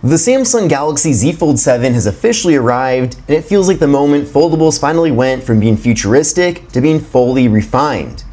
The Samsung Galaxy Z Fold 7 has officially arrived, and it feels like the moment foldables finally went from being futuristic to being fully refined.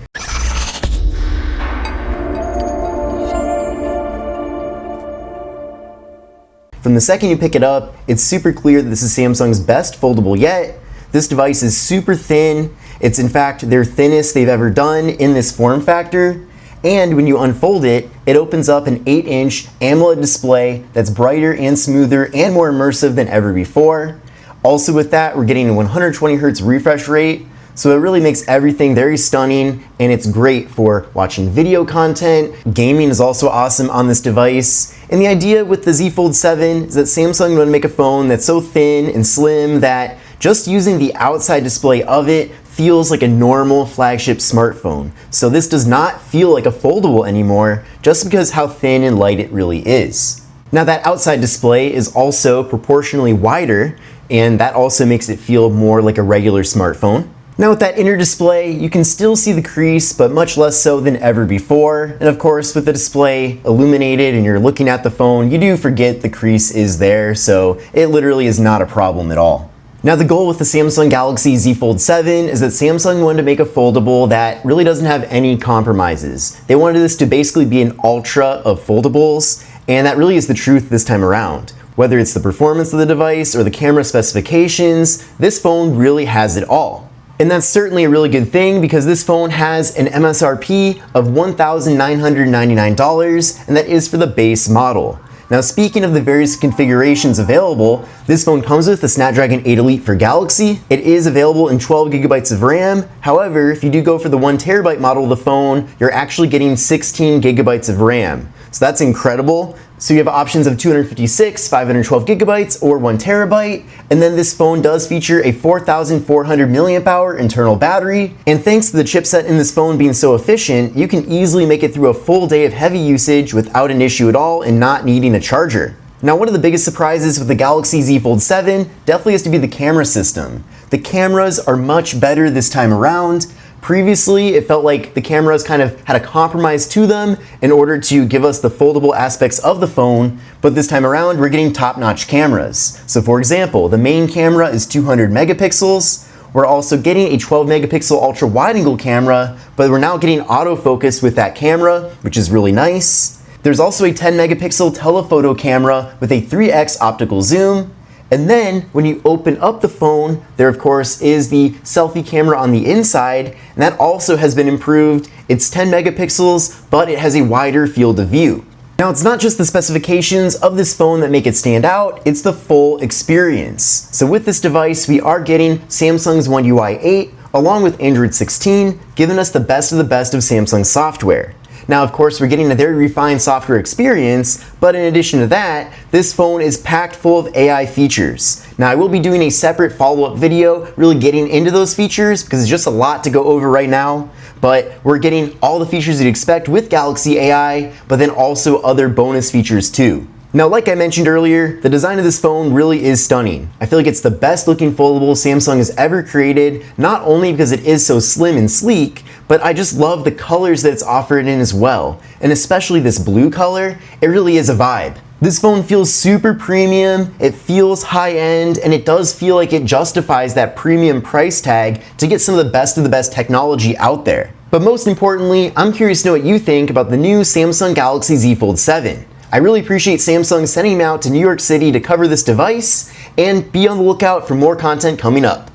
From the second you pick it up, it's super clear that this is Samsung's best foldable yet. This device is super thin. It's in fact their thinnest they've ever done in this form factor. And when you unfold it, it opens up an 8-inch AMOLED display that's brighter and smoother and more immersive than ever before. Also with that, we're getting a 120Hz refresh rate, so it really makes everything very stunning, and it's great for watching video content. Gaming is also awesome on this device. And the idea with the Z Fold 7 is that Samsung would make a phone that's so thin and slim that just using the outside display of it feels like a normal flagship smartphone. So this does not feel like a foldable anymore, just because how thin and light it really is. Now that outside display is also proportionally wider, and that also makes it feel more like a regular smartphone. Now with that inner display, you can still see the crease, but much less so than ever before. And of course, with the display illuminated and you're looking at the phone, you do forget the crease is there, so it literally is not a problem at all. Now the goal with the Samsung Galaxy Z Fold 7 is that Samsung wanted to make a foldable that really doesn't have any compromises. They wanted this to basically be an ultra of foldables, and that really is the truth this time around. Whether it's the performance of the device or the camera specifications, this phone really has it all. And that's certainly a really good thing because this phone has an MSRP of $1,999, and that is for the base model. Now speaking of the various configurations available, this phone comes with the Snapdragon 8 Elite for Galaxy. It is available in 12GB of RAM. However, if you do go for the 1TB model of the phone, you're actually getting 16GB of RAM. So that's incredible. So you have options of 256, 512GB, or 1TB. And then this phone does feature a 4,400 mAh internal battery. And thanks to the chipset in this phone being so efficient, you can easily make it through a full day of heavy usage without an issue at all and not needing a charger. Now one of the biggest surprises with the Galaxy Z Fold 7 definitely has to be the camera system. The cameras are much better this time around. Previously, it felt like the cameras kind of had a compromise to them in order to give us the foldable aspects of the phone, but this time around, we're getting top-notch cameras. So for example, the main camera is 200 megapixels. We're also getting a 12 megapixel ultra wide-angle camera, but we're now getting autofocus with that camera, which is really nice. There's also a 10 megapixel telephoto camera with a 3x optical zoom. And then when you open up the phone, there of course is the selfie camera on the inside, and that also has been improved. It's 10 megapixels, but it has a wider field of view. Now it's not just the specifications of this phone that make it stand out, it's the full experience. So with this device, we are getting Samsung's One UI 8 along with Android 16, giving us the best of Samsung software. Now, of course, we're getting a very refined software experience, but in addition to that, this phone is packed full of AI features. Now, I will be doing a separate follow-up video really getting into those features because it's just a lot to go over right now, but we're getting all the features you'd expect with Galaxy AI, but then also other bonus features too. Now, like I mentioned earlier, the design of this phone really is stunning. I feel like it's the best looking foldable Samsung has ever created, not only because it is so slim and sleek, but I just love the colors that it's offered in as well. And especially this blue color, it really is a vibe. This phone feels super premium, it feels high-end, and it does feel like it justifies that premium price tag to get some of the best technology out there. But most importantly, I'm curious to know what you think about the new Samsung Galaxy Z Fold 7. I really appreciate Samsung sending me out to New York City to cover this device, and be on the lookout for more content coming up.